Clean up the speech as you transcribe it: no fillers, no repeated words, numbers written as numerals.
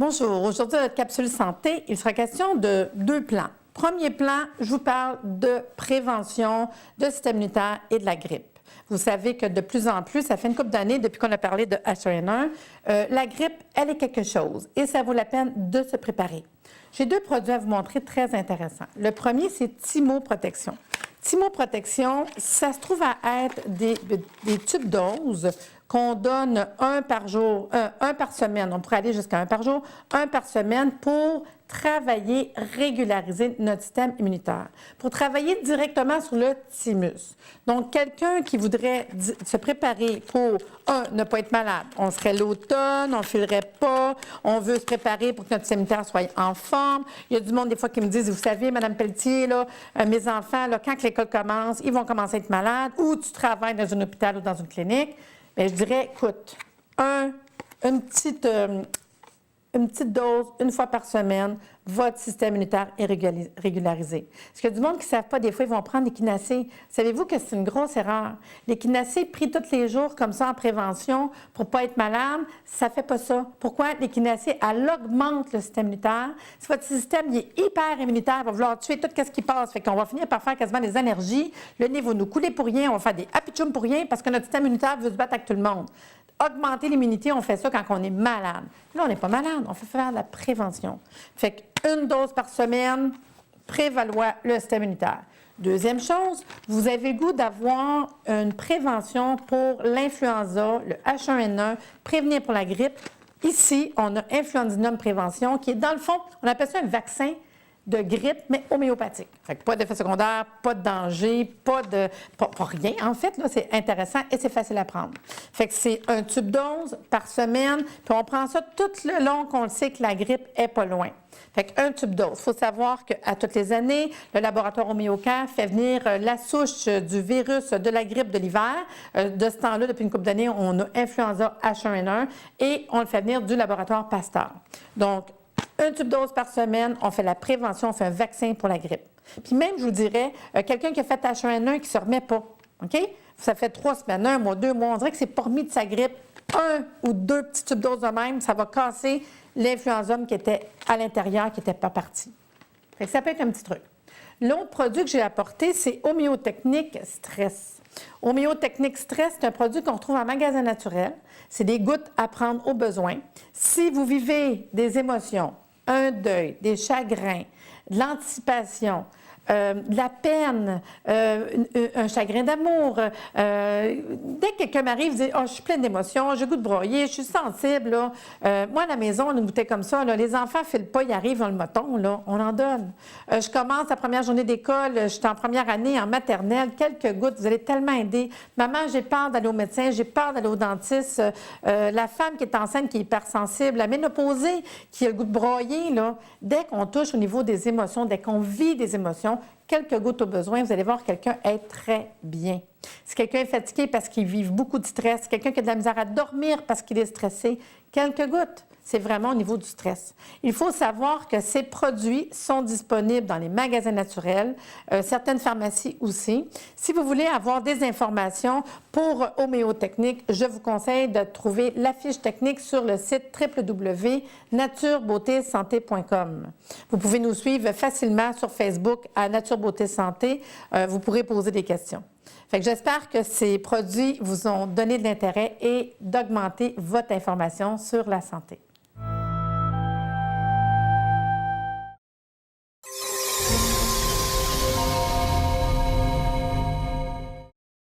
Bonjour, aujourd'hui dans notre capsule santé, il sera question de deux plans. Premier plan, je vous parle de prévention, de système immunitaire et de la grippe. Vous savez que de plus en plus, ça fait une couple d'années depuis qu'on a parlé de H1N1, la grippe, elle est quelque chose et ça vaut la peine de se préparer. J'ai deux produits à vous montrer très intéressants. Le premier, c'est Thymoprotection. Thymoprotection, ça se trouve à être des tubes doses qu'on donne un par jour, un par semaine. On pourrait aller jusqu'à un par jour, un par semaine pour travailler, régulariser notre système immunitaire, pour travailler directement sur le thymus. Donc, quelqu'un qui voudrait se préparer pour, ne pas être malade. On serait l'automne, on ne filerait pas, on veut se préparer pour que notre système immunitaire soit en forme. Il y a du monde des fois qui me disent, vous savez, Mme Pelletier, là, mes enfants, là, quand l'école commence, ils vont commencer à être malades, ou tu travailles dans un hôpital ou dans une clinique. Bien, je dirais, écoute, une petite dose, une fois par semaine, votre système immunitaire est régularisé. Parce qu'il y a du monde qui ne savent pas, des fois, ils vont prendre l'équinacée. Savez-vous que c'est une grosse erreur? L'équinacée pris tous les jours comme ça en prévention pour ne pas être malade, ça ne fait pas ça. Pourquoi? L'équinacée, elle augmente le système immunitaire. Si votre système il est hyper immunitaire, il va vouloir tuer tout ce qui passe. Fait qu'on va finir par faire quasiment des allergies. Le nez va nous couler pour rien. On va faire des apitchums pour rien parce que notre système immunitaire veut se battre avec tout le monde. Augmenter l'immunité, on fait ça quand on est malade. Là, on n'est pas malade, on fait faire de la prévention. Fait qu'une dose par semaine, prévaloir le système immunitaire. Deuxième chose, vous avez le goût d'avoir une prévention pour l'influenza, le H1N1, prévenir pour la grippe. Ici, on a Influenzinum Prévention, qui est dans le fond, on appelle ça un vaccin de grippe, mais homéopathique. Fait que pas d'effet secondaire, pas de danger, pas rien. En fait, là, c'est intéressant et c'est facile à prendre. Fait que c'est un tube dose par semaine, puis on prend ça tout le long qu'on le sait que la grippe est pas loin. Fait qu'un tube dose. Il faut savoir qu'à toutes les années, le laboratoire Homéocare fait venir la souche du virus de la grippe de l'hiver. De ce temps-là, depuis une couple d'années, on a influenza H1N1 et on le fait venir du laboratoire Pasteur. Donc, un tube dose par semaine, on fait la prévention, on fait un vaccin pour la grippe. Puis même, je vous dirais, quelqu'un qui a fait H1N1 qui ne se remet pas, OK? Ça fait 3 semaines, 1 mois, 2 mois, on dirait que c'est pas remis de sa grippe. 1 ou 2 petits tubes doses de même, ça va casser l'influenzum qui était à l'intérieur, qui n'était pas parti. Fait que ça peut être un petit truc. L'autre produit que j'ai apporté, c'est Homéotechnique Stress. Homéotechnique Stress, c'est un produit qu'on retrouve en magasin naturel. C'est des gouttes à prendre au besoin. Si vous vivez des émotions, un deuil, des chagrins, de l'anticipation, de la peine, un chagrin d'amour. Dès que quelqu'un m'arrive, dit « Oh, je suis pleine d'émotions, j'ai le goût de broyer, je suis sensible. » là. Moi, à la maison, on a une bouteille comme ça. Là, les enfants ne filent pas, ils arrivent dans le moton, là, on en donne. Je commence la première journée d'école, je suis en première année, en maternelle, quelques gouttes, vous allez tellement aider. Maman, j'ai peur d'aller au médecin, j'ai peur d'aller au dentiste. La femme qui est enceinte, qui est hypersensible, la ménopausée, qui a le goût de broyer, là, dès qu'on touche au niveau des émotions, dès qu'on vit des émotions, quelques gouttes au besoin, vous allez voir quelqu'un être très bien. Si quelqu'un est fatigué parce qu'il vit beaucoup de stress, quelqu'un qui a de la misère à dormir parce qu'il est stressé, quelques gouttes, c'est vraiment au niveau du stress. Il faut savoir que ces produits sont disponibles dans les magasins naturels, certaines pharmacies aussi. Si vous voulez avoir des informations pour Homéotechnique, je vous conseille de trouver la fiche technique sur le site www.naturebeautésanté.com. Vous pouvez nous suivre facilement sur Facebook à Nature Beauté Santé. Vous pourrez poser des questions. Fait que j'espère que ces produits vous ont donné de l'intérêt et d'augmenter votre information sur la santé.